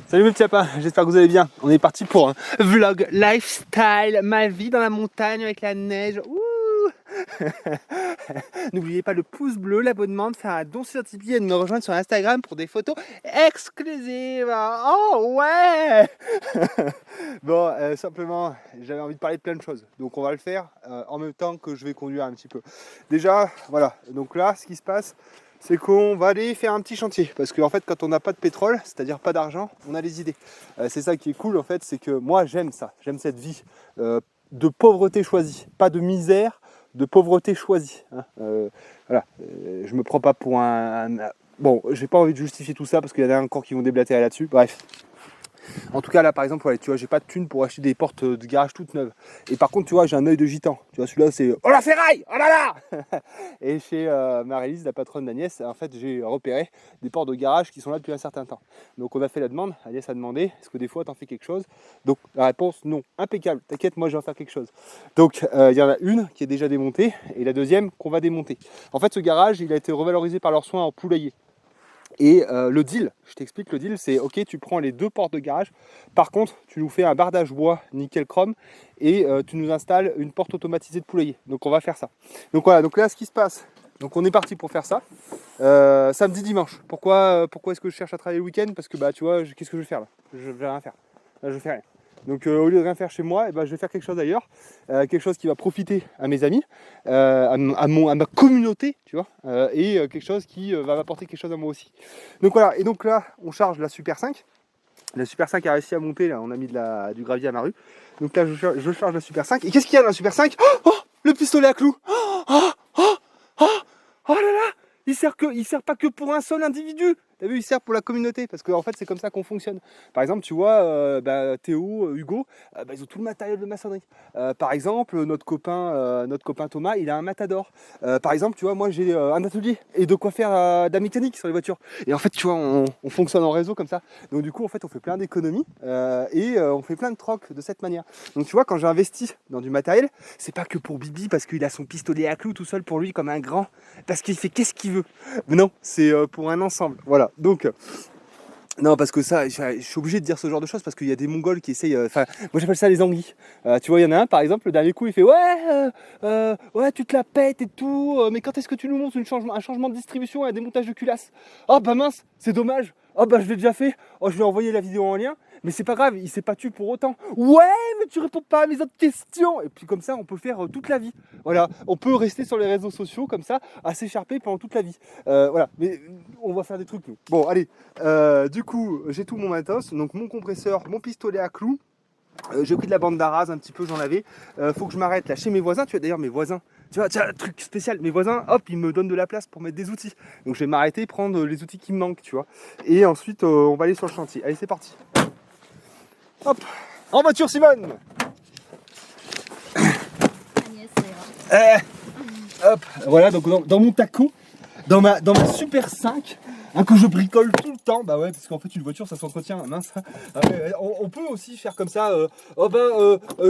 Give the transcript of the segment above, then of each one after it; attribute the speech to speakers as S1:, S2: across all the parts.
S1: Salut mes petits lapins, j'espère que vous allez bien. On est parti pour un vlog lifestyle, ma vie dans la montagne avec la neige. Ouh. N'oubliez pas le pouce bleu, l'abonnement, de faire un don sur Tipeee et de me rejoindre sur Instagram pour des photos exclusives. Oh ouais. Bon, simplement, j'avais envie de parler de plein de choses. Donc on va le faire en même temps que je vais conduire un petit peu. Déjà, voilà, donc là, ce qui se passe, c'est qu'on va aller faire un petit chantier. Parce qu'en fait, quand on n'a pas de pétrole, c'est-à-dire pas d'argent, on a des idées. C'est ça qui est cool, en fait, c'est que moi, j'aime ça. J'aime cette vie de pauvreté choisie. Pas de misère, de pauvreté choisie. Hein. Voilà, je me prends pas pour Bon, j'ai pas envie de justifier tout ça parce qu'il y en a encore qui vont déblatérer là-dessus. Bref. En tout cas là par exemple, ouais, tu vois, j'ai pas de thune pour acheter des portes de garage toutes neuves. Et par contre tu vois, j'ai un œil de gitan. Tu vois, celui-là c'est oh la ferraille, oh là là. Et chez Marie-Lise, la patronne d'Agnès, en fait j'ai repéré des portes de garage qui sont là depuis un certain temps. Donc on a fait la demande, Agnès a demandé, est-ce que des fois t'en fais quelque chose? Donc la réponse non, impeccable, t'inquiète, moi je vais en faire quelque chose. Donc il y en a une qui est déjà démontée et la deuxième qu'on va démonter. En fait ce garage il a été revalorisé par leurs soins en poulailler. Et le deal, je t'explique le deal, c'est ok, tu prends les deux portes de garage, par contre tu nous fais un bardage bois nickel chrome et tu nous installes une porte automatisée de poulailler. Donc on va faire ça. Donc voilà, donc là ce qui se passe, donc on est parti pour faire ça. Samedi dimanche. Pourquoi est-ce que je cherche à travailler le week-end? Parce que bah tu vois, qu'est-ce que je vais faire là? Je vais rien faire. Là, je fais rien. Donc au lieu de rien faire chez moi, je vais faire quelque chose ailleurs, quelque chose qui va profiter à mes amis, à ma communauté, tu vois, et quelque chose qui va m'apporter quelque chose à moi aussi. Donc voilà, et donc là, on charge la Super 5. La Super 5 a réussi à monter, là, on a mis du gravier à ma rue. Donc là, je charge la Super 5. Et qu'est-ce qu'il y a dans la Super 5? Oh, le pistolet à clous. Oh là là, il sert pas que pour un seul individu. T'as vu, il sert pour la communauté, parce qu'en fait c'est comme ça qu'on fonctionne. Par exemple, tu vois, Théo, Hugo, ils ont tout le matériel de maçonnerie. Par exemple, notre copain Thomas, il a un matador. Par exemple, tu vois, moi j'ai un atelier et de quoi faire de la mécanique sur les voitures. Et en fait, tu vois, on fonctionne en réseau comme ça. Donc du coup, en fait, on fait plein d'économies et on fait plein de trocs de cette manière. Donc tu vois, quand j'ai investi dans du matériel, c'est pas que pour Bibi parce qu'il a son pistolet à clous tout seul pour lui comme un grand, parce qu'il fait qu'est-ce qu'il veut. Mais non, c'est pour un ensemble. Voilà. Donc, non, parce que ça, je suis obligé de dire ce genre de choses parce qu'il y a des Mongols qui essayent. Enfin, moi j'appelle ça les anguilles. Tu vois, il y en a un par exemple, le dernier coup, il fait ouais, tu te la pètes et tout, mais quand est-ce que tu nous montres un changement de distribution et un démontage de culasse? Oh bah mince, c'est dommage. Oh bah je l'ai déjà fait. Oh, je vais envoyer la vidéo en lien. Mais c'est pas grave, il s'est pas tué pour autant. Ouais, mais tu réponds pas à mes autres questions. Et puis comme ça, on peut faire toute la vie. Voilà, on peut rester sur les réseaux sociaux comme ça, à s'écharper pendant toute la vie. Voilà, mais on va faire des trucs nous. Bon, allez. Du coup, j'ai tout mon matos, donc mon compresseur, mon pistolet à clous. J'ai pris de la bande d'arras un petit peu, j'en avais. Faut que je m'arrête là chez mes voisins. Tu vois d'ailleurs mes voisins. Tu vois, tiens, truc spécial. Mes voisins, hop, ils me donnent de la place pour mettre des outils. Donc je vais m'arrêter, prendre les outils qui me manquent, tu vois. Et ensuite, on va aller sur le chantier. Allez, c'est parti. Hop, en voiture Simone. Hop, voilà, donc dans mon taco, dans ma Super 5, hein, que je bricole tout le temps, bah ouais, parce qu'en fait une voiture ça s'entretient, mince. On peut aussi faire comme ça,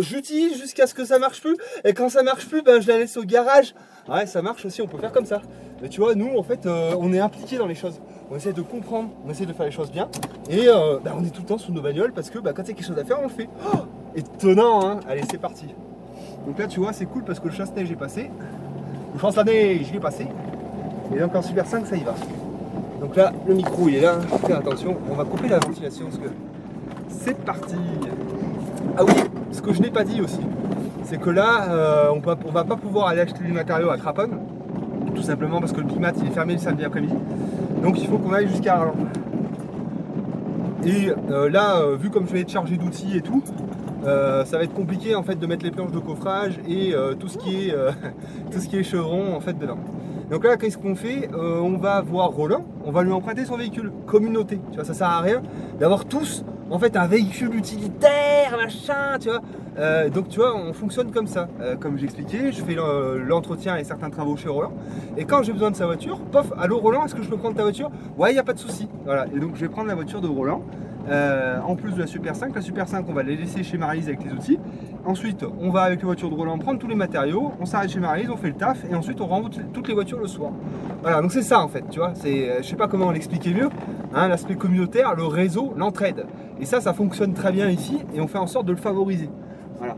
S1: j'utilise jusqu'à ce que ça marche plus, et quand ça marche plus, je la laisse au garage. Ouais, ça marche aussi, on peut faire comme ça. Mais tu vois, nous en fait, on est impliqué dans les choses. On essaie de comprendre, on essaie de faire les choses bien, et on est tout le temps sous nos bagnoles parce que quand il y a quelque chose à faire, on le fait. Oh, étonnant, hein. Allez, c'est parti. Donc là, tu vois, c'est cool parce que le chasse-neige est passé. Le chasse-neige, il est passé. Et donc en Super 5, ça y va. Donc là, le micro, il est là. Fais attention, on va couper la ventilation parce que c'est parti. Ah oui, ce que je n'ai pas dit aussi, c'est que là, on va pas pouvoir aller acheter du matériau à Craponne. Tout simplement parce que le Bimat, il est fermé le samedi après-midi. Donc il faut qu'on aille jusqu'à Arlan. Et là, vu comme je vais être chargé d'outils et tout, ça va être compliqué en fait de mettre les planches de coffrage et tout ce qui est chevron en fait dedans. Donc là, qu'est-ce qu'on fait? On va voir Roland, on va lui emprunter son véhicule communauté. Tu vois, ça sert à rien d'avoir tous en fait un véhicule utilitaire, machin, tu vois. Donc tu vois, on fonctionne comme ça. Comme j'expliquais, je fais l'entretien et certains travaux chez Roland. Et quand j'ai besoin de sa voiture, pof, allô Roland, est-ce que je peux prendre ta voiture? Ouais, il n'y a pas de souci. Voilà, et donc je vais prendre la voiture de Roland. en plus de la Super 5. La Super 5, on va les laisser chez Maryse avec les outils. Ensuite, on va avec les voitures de Roland prendre tous les matériaux, on s'arrête chez Maryse, on fait le taf et ensuite on renvoie toutes les voitures le soir. Voilà, donc c'est ça en fait, tu vois, je sais pas comment l'expliquer mieux, hein, l'aspect communautaire, le réseau, l'entraide. Et ça fonctionne très bien ici et on fait en sorte de le favoriser. Voilà.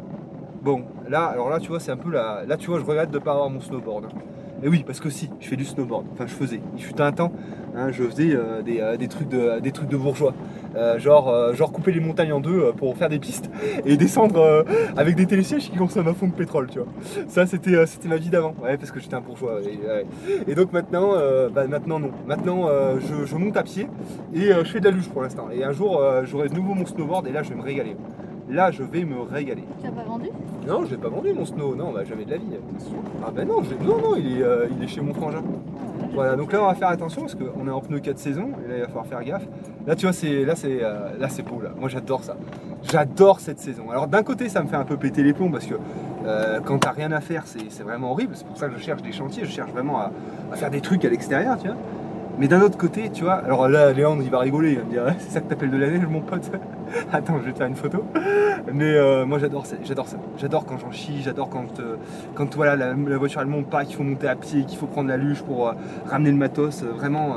S1: Bon, là, alors là, tu vois, c'est un peu là, tu vois, je regrette de ne pas avoir mon snowboard. Et oui, parce que si, je fais du snowboard. Enfin, je faisais. Il fut un temps, hein, je faisais des trucs de bourgeois. Genre couper les montagnes en deux pour faire des pistes et descendre avec des télésièges qui consomment à fond de pétrole, tu vois. Ça, c'était ma vie d'avant. Ouais, parce que j'étais un bourgeois. Et donc maintenant, maintenant non. Maintenant, je monte à pied et je fais de la luge pour l'instant. Et un jour, j'aurai de nouveau mon snowboard et là, je vais me régaler. Là, je vais me régaler.
S2: Tu l'as pas vendu?
S1: Non, je l'ai pas vendu mon snow, non, bah jamais de la vie. Ah bah non, non, il est chez mon frangin. Voilà, donc là on va faire attention parce qu'on est en pneu 4 saisons et là il va falloir faire gaffe. Là tu vois, c'est beau là. Moi j'adore ça. J'adore cette saison. Alors d'un côté ça me fait un peu péter les plombs parce que quand t'as rien à faire c'est vraiment horrible. C'est pour ça que je cherche des chantiers, je cherche vraiment à faire des trucs à l'extérieur, tu vois. Mais d'un autre côté, tu vois, alors là, Léandre, il va rigoler, il va me dire, c'est ça que t'appelles de la neige, mon pote. Attends, je vais te faire une photo. Mais moi, j'adore ça. J'adore quand j'en chie, j'adore quand voilà, la voiture, elle monte pas, qu'il faut monter à pied, qu'il faut prendre la luge pour ramener le matos. Vraiment,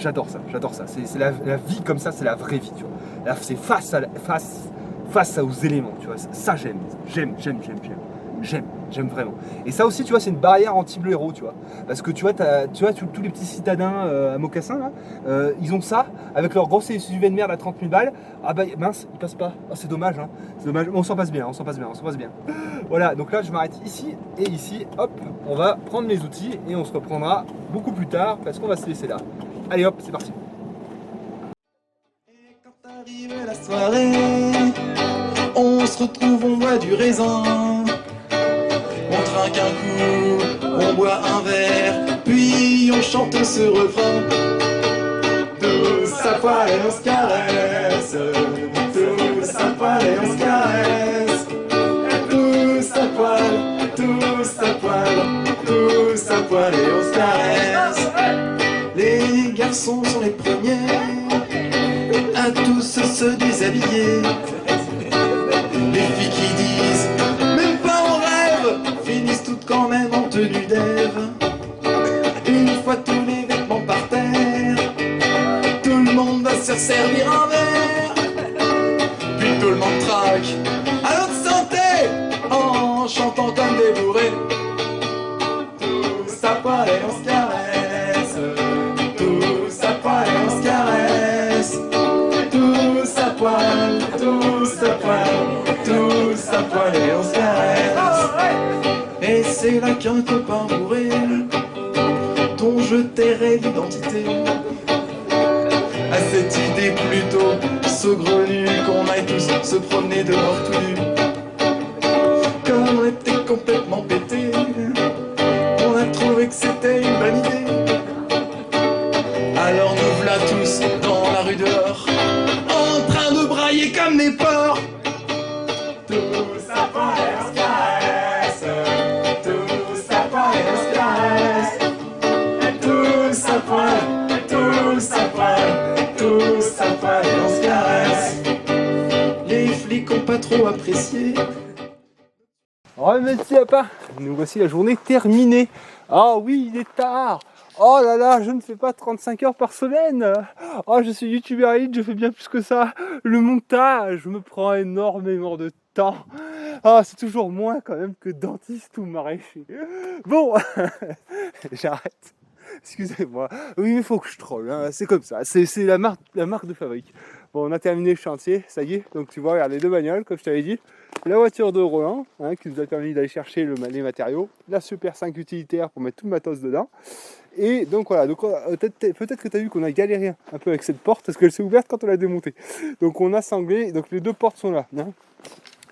S1: j'adore ça. C'est la vie comme ça, c'est la vraie vie, tu vois. Là, c'est face aux éléments, tu vois. Ça, j'aime vraiment. Et ça aussi, tu vois, c'est une barrière anti-bleu héros, tu vois. Parce que tu vois, tous les petits citadins à mocassins, là, ils ont ça, avec leur gros SUV de merde à 30 000 balles. Ah bah mince, ils passent pas. Oh, c'est dommage, hein. C'est dommage. On s'en passe bien. Voilà, donc là, je m'arrête ici et ici. Hop, on va prendre les outils et on se reprendra beaucoup plus tard parce qu'on va se laisser là. Allez hop, c'est parti.
S3: Et quand arrive la soirée, on se retrouve, on boit du raisin. On trinque un coup, on boit un verre, puis on chante ce refrain. Tous à poil et on se caresse, tous à poil et on se caresse. Tous à poil, tous à poil, tous à poil et on se caresse. Les garçons sont les premiers à tous se déshabiller. Les filles qui disent même pas en rêve finissent toutes quand même en tenue d'Ève. Une fois tous les vêtements par terre, tout le monde va se servir un verre. Puis tout le monde traque à notre santé en chantant comme des bourrés. Tous à poil et on se caresse, tous à poil et on se caresse. Tous à poil, tous à poil, tous à poil et on se caresse. Et c'est là qu'un copain bourré, dont je tairai l'identité, à cette idée plutôt saugrenue qu'on aille tous se promener dehors tout nus. Comme on était complètement pété, on a trouvé que c'était une bonne idée. Alors nous voilà tous dans la rue dehors, en train de brailler comme des porcs. Tous à poil et on se caresse, tous à poil et on se caresse. Tous à poil, tous à poil, tous à poil et on se caresse. Les flics ont pas trop apprécié.
S1: Remercie papa, nous voici la journée terminée. Ah oui, il est tard. Oh là là, je ne fais pas 35 heures par semaine. Oh, je suis youtubeur élite, je fais bien plus que ça. Le montage me prend énormément de temps. Ah, c'est toujours moins quand même que dentiste ou maraîcher. Bon, j'arrête. Excusez-moi. Oui, mais il faut que je troll, hein. C'est comme ça. C'est la marque de fabrique. Bon, on a terminé le chantier, ça y est. Donc tu vois, regarde les deux bagnoles, comme je t'avais dit. La voiture de Roland, hein, qui nous a permis d'aller chercher les matériaux. La Super 5 utilitaire pour mettre tout le matos dedans. Et donc voilà, donc, peut-être que tu as vu qu'on a galéré un peu avec cette porte, parce qu'elle s'est ouverte quand on l'a démontée. Donc on a sanglé, donc les deux portes sont là. Hein.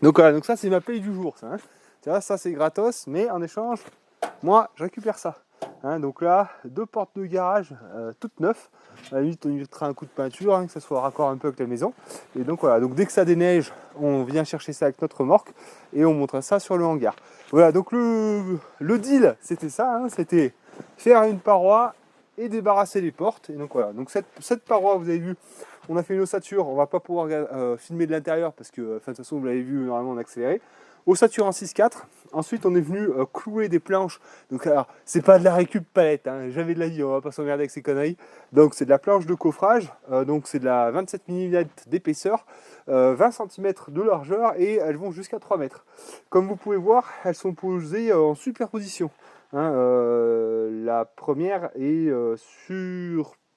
S1: Donc voilà, donc ça c'est ma paye du jour. Ça, hein. Tu vois, ça c'est gratos, mais en échange, moi je récupère ça. Hein, donc là, deux portes de garage toutes neuves. À la limite, on y mettra un coup de peinture, hein, que ça soit raccord un peu avec la maison. Et donc voilà, donc dès que ça déneige, on vient chercher ça avec notre remorque et on montre ça sur le hangar. Voilà, donc le deal, c'était ça, hein, c'était faire une paroi et débarrasser les portes. Et donc voilà, donc cette paroi, vous avez vu, on a fait une ossature, on va pas pouvoir filmer de l'intérieur parce que, de toute façon, vous l'avez vu, normalement en accéléré. Ossature en 6-4. Ensuite, on est venu clouer des planches. Donc, alors, c'est pas de la récup palette, hein. Jamais de la vie, on va pas s'emmerder avec ces conneries. Donc, c'est de la planche de coffrage. Donc, c'est de la 27 mm d'épaisseur, 20 cm de largeur et elles vont jusqu'à 3 mètres. Comme vous pouvez voir, elles sont posées en superposition. Hein, la première est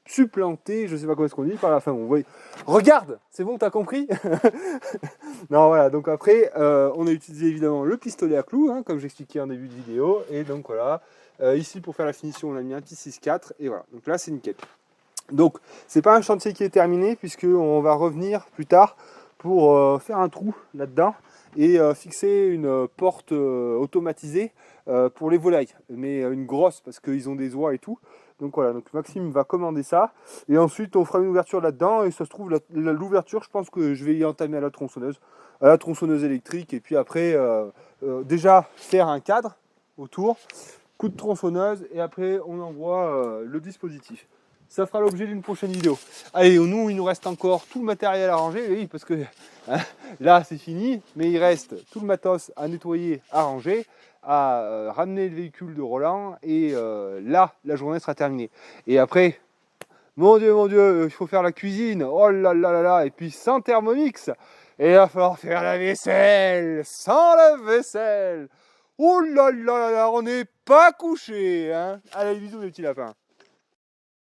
S1: supplantée, je sais pas comment est-ce qu'on dit, par la fin. Bon, voyez. Regarde, c'est bon, t'as compris? Non, voilà, donc après, on a utilisé évidemment le pistolet à clous, hein, comme j'expliquais en début de vidéo, et donc voilà, ici pour faire la finition, on a mis un petit 6-4, et voilà, donc là c'est nickel. Donc, c'est pas un chantier qui est terminé, puisqu'on va revenir plus tard pour faire un trou là-dedans, et fixer une porte automatisée pour les volailles, mais une grosse, parce qu'ils ont des oies et tout. Donc voilà, donc Maxime va commander ça, et ensuite on fera une ouverture là-dedans, et ça se trouve, l'ouverture, je pense que je vais y entamer à la tronçonneuse électrique, et puis après, déjà faire un cadre autour, coup de tronçonneuse, et après on envoie le dispositif. Ça fera l'objet d'une prochaine vidéo. Allez, nous, il nous reste encore tout le matériel à ranger, oui, parce que hein, là c'est fini, mais il reste tout le matos à nettoyer, à ranger, à ramener le véhicule de Roland, et là, la journée sera terminée. Et après, mon Dieu, il faut faire la cuisine, oh là là là là, et puis sans Thermomix, et il va falloir faire la vaisselle, sans la vaisselle. Oh là là là là, on n'est pas couché, hein. Allez, bisous les petits lapins.